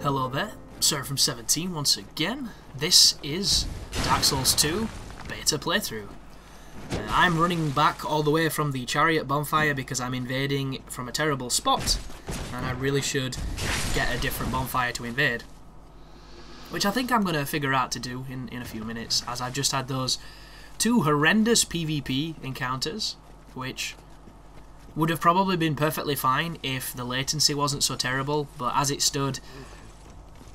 Hello there, Seraphim17 once again. This is Dark Souls 2 beta playthrough. I'm running back all the way from the chariot bonfire because I'm invading from a terrible spot, and I really should get a different bonfire to invade. Which I think I'm going to figure out to do in a few minutes, as I've just had those two horrendous PvP encounters, which would have probably been perfectly fine if the latency wasn't so terrible, but as it stood,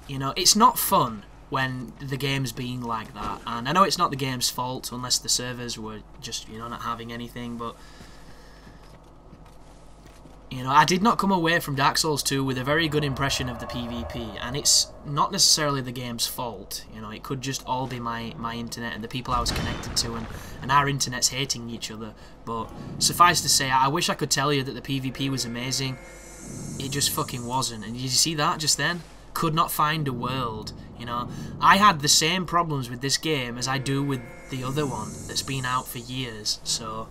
you know, it's not fun when the game's being like that. And I know it's not the game's fault, unless the servers were just, you know, not having anything, but you know, I did not come away from Dark Souls 2 with a very good impression of the PvP, and it's not necessarily the game's fault. You know, it could just all be my internet and the people I was connected to, and our internet's hating each other. But suffice to say, I wish I could tell you that the PvP was amazing. It just fucking wasn't. And did you see that just then? Could not find a world. You know, I had the same problems with this game as I do with the other one that's been out for years, so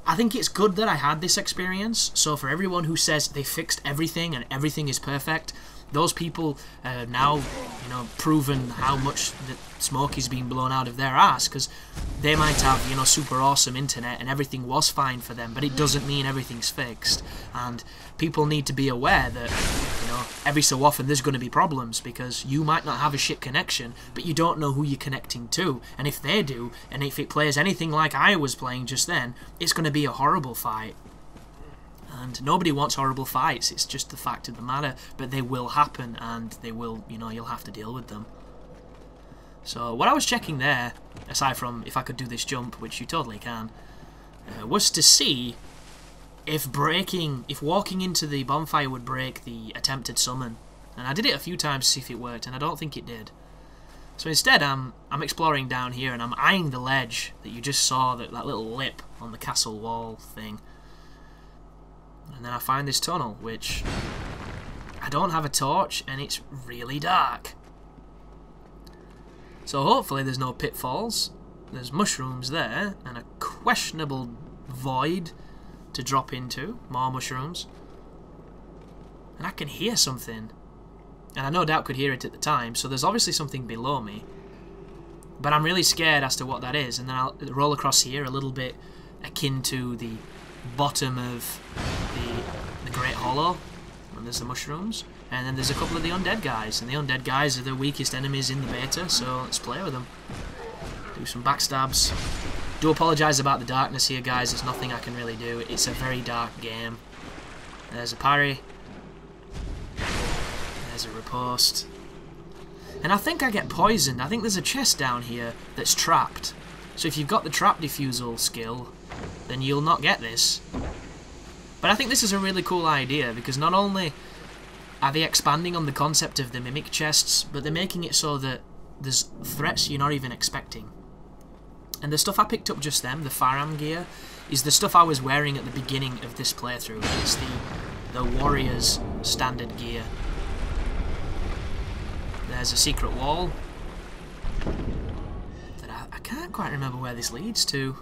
I think it's good that I had this experience. So for everyone who says they fixed everything and everything is perfect, those people now, you know, proven how much the smoke is being blown out of their ass, because they might have, you know, super awesome internet and everything was fine for them, but it doesn't mean everything's fixed. And people need to be aware that, you know, every so often there's going to be problems, because you might not have a shit connection, but you don't know who you're connecting to, and if they do, and if it plays anything like I was playing just then, it's going to be a horrible fight. And nobody wants horrible fights, it's just the fact of the matter, but they will happen, and they will, you know, you'll have to deal with them. So what I was checking there, aside from if I could do this jump, which you totally can, was to see if walking into the bonfire would break the attempted summon. And I did it a few times to see if it worked, and I don't think it did. So instead I'm exploring down here, and I'm eyeing the ledge that you just saw, that little lip on the castle wall thing. And then I find this tunnel, which I don't have a torch, and it's really dark. So hopefully there's no pitfalls. There's mushrooms there, and a questionable void to drop into. More mushrooms. And I can hear something. And I no doubt could hear it at the time, so there's obviously something below me. But I'm really scared as to what that is. And then I'll roll across here a little bit akin to the bottom of the Great Hollow, and there's the mushrooms, and then there's a couple of the undead guys, and the undead guys are the weakest enemies in the beta, so let's play with them. Do some backstabs. Do apologise about the darkness here, guys. There's nothing I can really do. It's a very dark game. There's a parry. There's a riposte. And I think I get poisoned. I think there's a chest down here that's trapped. So if you've got the trap defusal skill, then you'll not get this. But I think this is a really cool idea, because not only are they expanding on the concept of the mimic chests, but they're making it so that there's threats you're not even expecting. And the stuff I picked up just then, the Faram gear, is the stuff I was wearing at the beginning of this playthrough. It's the warrior's standard gear. There's a secret wall that I can't quite remember where this leads to,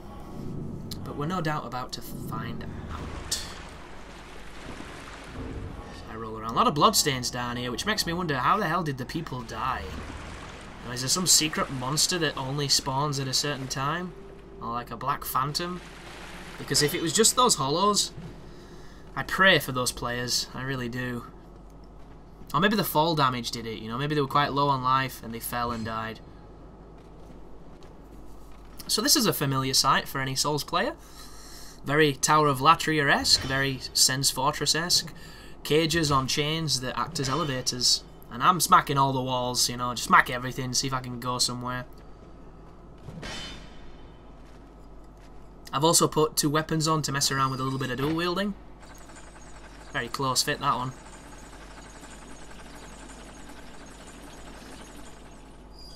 but we're no doubt about to find out. So I roll around. A lot of bloodstains down here, which makes me wonder, how the hell did the people die? Now, is there some secret monster that only spawns at a certain time? Or like a black phantom? Because if it was just those hollows, I pray for those players. I really do. Or maybe the fall damage did it, you know? Maybe they were quite low on life and they fell and died. So this is a familiar sight for any Souls player. Very Tower of Latria-esque, very Sen's Fortress-esque. Cages on chains that act as elevators. And I'm smacking all the walls, you know, just smack everything, see if I can go somewhere. I've also put two weapons on to mess around with a little bit of dual wielding. Very close fit, that one.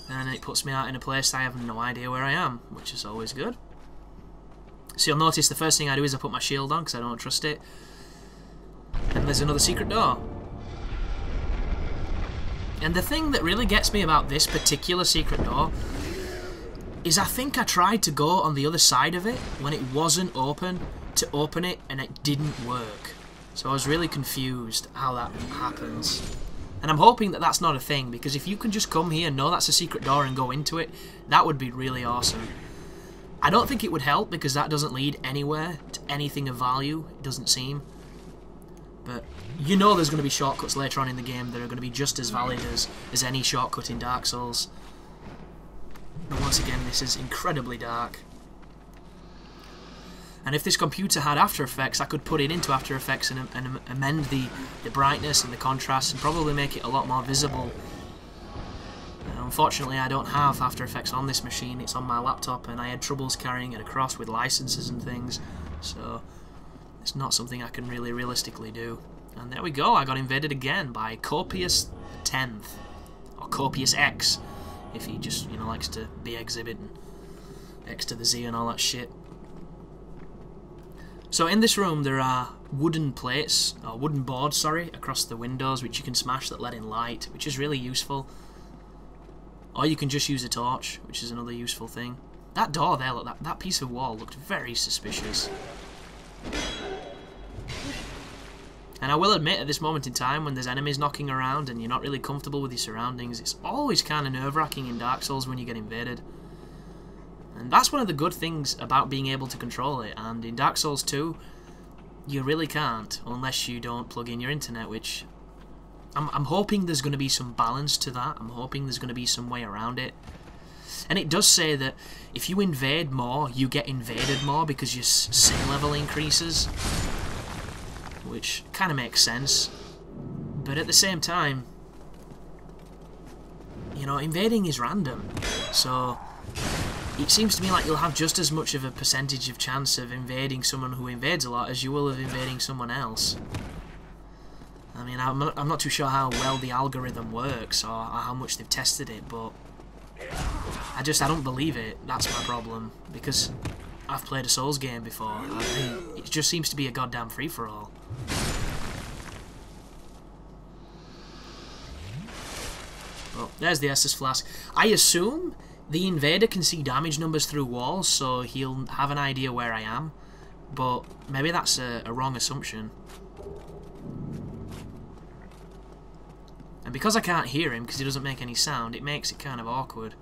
And it puts me out in a place I have no idea where I am, which is always good. So you'll notice the first thing I do is I put my shield on, because I don't trust it. And there's another secret door. And the thing that really gets me about this particular secret door is I think I tried to go on the other side of it when it wasn't open to open it, and it didn't work. So I was really confused how that happens. And I'm hoping that that's not a thing, because if you can just come here, know that's a secret door and go into it, that would be really awesome. I don't think it would help, because that doesn't lead anywhere to anything of value, it doesn't seem. But you know there's going to be shortcuts later on in the game that are going to be just as valid as any shortcut in Dark Souls. But once again, this is incredibly dark. And if this computer had After Effects, I could put it into After Effects and amend the brightness and the contrast and probably make it a lot more visible. Unfortunately, I don't have After Effects on this machine. It's on my laptop, and I had troubles carrying it across with licenses and things. So it's not something I can really realistically do. And there we go, I got invaded again by Copious 10th. Or Copious X, if he just, you know, likes to be exhibit and X to the Z and all that shit. So in this room there are wooden plates, or wooden boards, sorry, across the windows which you can smash that let in light, which is really useful. Or you can just use a torch, which is another useful thing. That door there, look, that piece of wall looked very suspicious. And I will admit, at this moment in time, when there's enemies knocking around and you're not really comfortable with your surroundings, it's always kind of nerve-wracking in Dark Souls when you get invaded. And that's one of the good things about being able to control it, and in Dark Souls 2, you really can't, unless you don't plug in your internet, which I'm hoping there's going to be some balance to that. I'm hoping there's going to be some way around it. And it does say that if you invade more, you get invaded more because your sin level increases, which kind of makes sense. But at the same time, you know, invading is random, so it seems to me like you'll have just as much of a percentage of chance of invading someone who invades a lot as you will of invading someone else. I mean, I'm not too sure how well the algorithm works or how much they've tested it, but I don't believe it. That's my problem, because I've played a Souls game before. It just seems to be a goddamn free-for-all. Well, there's the Estus Flask. I assume the invader can see damage numbers through walls, so he'll have an idea where I am, but maybe that's a wrong assumption. And because I can't hear him, because he doesn't make any sound, it makes it kind of awkward.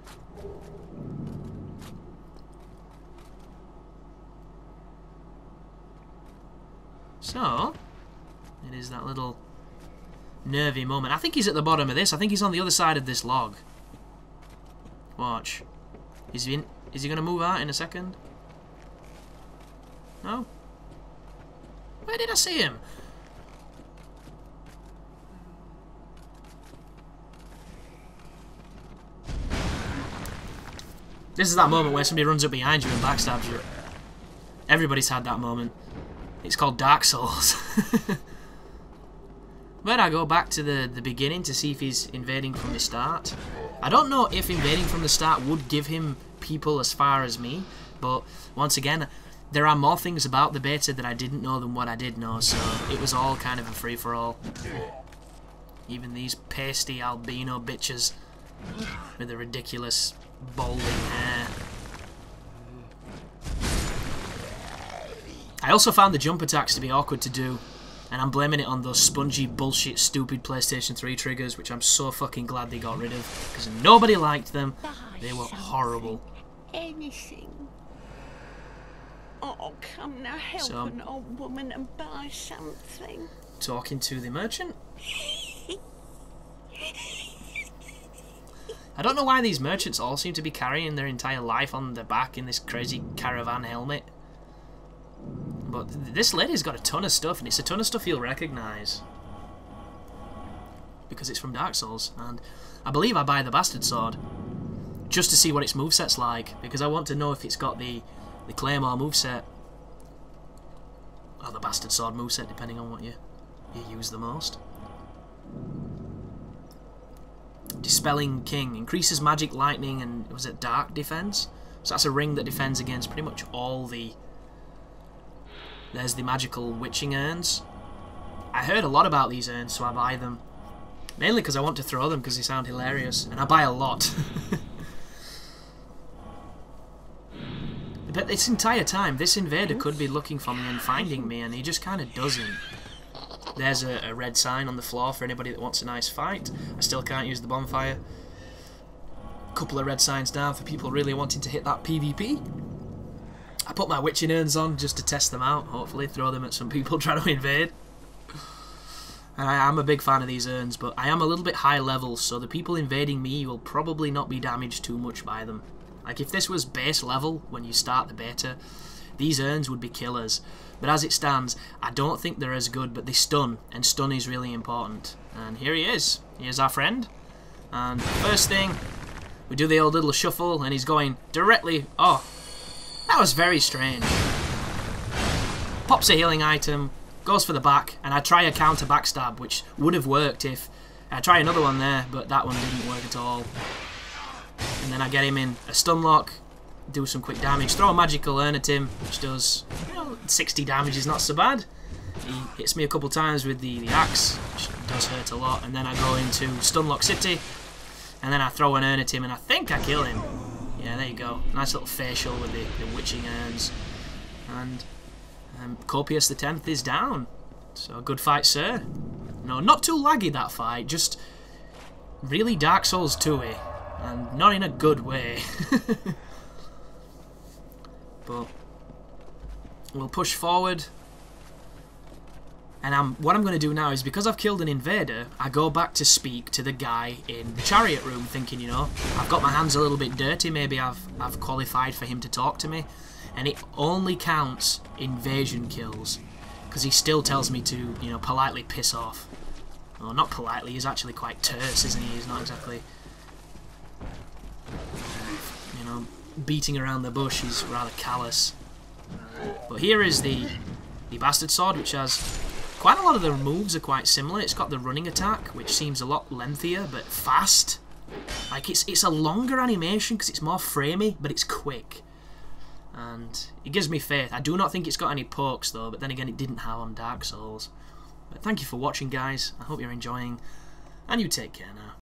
So, it is that little nervy moment. I think he's at the bottom of this. I think he's on the other side of this log. Watch. Is he going to move out in a second? No? Where did I see him? This is that moment where somebody runs up behind you and backstabs you. Everybody's had that moment. It's called Dark Souls. But I go back to the beginning to see if he's invading from the start. I don't know if invading from the start would give him people as far as me, but once again, there are more things about the beta that I didn't know than what I did know, so it was all kind of a free-for-all. Even these pasty albino bitches with the ridiculous balding hair. I also found the jump attacks to be awkward to do, and I'm blaming it on those spongy, bullshit, stupid PlayStation 3 triggers, which I'm so fucking glad they got rid of, because nobody liked them. They were horrible. Anything. Oh, come now, help an old woman and buy something. Talking to the merchant? I don't know why these merchants all seem to be carrying their entire life on their back in this crazy caravan helmet. But this lady's got a ton of stuff, and it's a ton of stuff you'll recognise. Because it's from Dark Souls, and I believe I buy the Bastard Sword just to see what its moveset's like, because I want to know if it's got the Claymore moveset, or the Bastard Sword moveset, depending on what you use the most. Dispelling King increases magic, lightning, and was it dark defense? So that's a ring that defends against pretty much all the... There's the magical witching urns. I heard a lot about these urns, so I buy them. Mainly because I want to throw them because they sound hilarious, and I buy a lot. But this entire time, this invader could be looking for me and finding me, and he just kind of doesn't. There's a red sign on the floor for anybody that wants a nice fight. I still can't use the bonfire. Couple of red signs down for people really wanting to hit that PvP. I put my witching urns on just to test them out, hopefully throw them at some people trying to invade. And I am a big fan of these urns, but I am a little bit high level, so the people invading me will probably not be damaged too much by them. Like if this was base level when you start the beta, these urns would be killers. But as it stands, I don't think they're as good, but they stun, and stun is really important. And here he is. Here's our friend. And first thing, we do the old little shuffle, and he's going directly... Oh, that was very strange. Pops a healing item, goes for the back, and I try a counter backstab, which would have worked if... I try another one there, but that one didn't work at all. And then I get him in a stun lock, do some quick damage, throw a magical urn at him, which does, you know, 60 damage is not so bad. He hits me a couple times with the axe, which does hurt a lot, and then I go into Stunlock City, and then I throw an urn at him, and I think I kill him. Yeah, there you go. Nice little facial with the witching urns. And Copious the 10th is down. So, good fight, sir. No, not too laggy, that fight, just really Dark Souls 2-y, and not in a good way. But we'll push forward. And what I'm going to do now is, because I've killed an invader, I go back to speak to the guy in the chariot room, thinking, you know, I've got my hands a little bit dirty, maybe I've qualified for him to talk to me. And it only counts invasion kills, because he still tells me to, you know, politely piss off. Well, not politely, he's actually quite terse, isn't he? He's not exactly, you know, beating around the bush. He's rather callous. But here is the Bastard Sword, which has quite a lot of the moves are quite similar. It's got the running attack, which seems a lot lengthier, but fast. Like, it's a longer animation because it's more framey, but it's quick. And it gives me faith. I do not think it's got any pokes, though, but then again, it didn't have on Dark Souls. But thank you for watching, guys. I hope you're enjoying, and you take care now.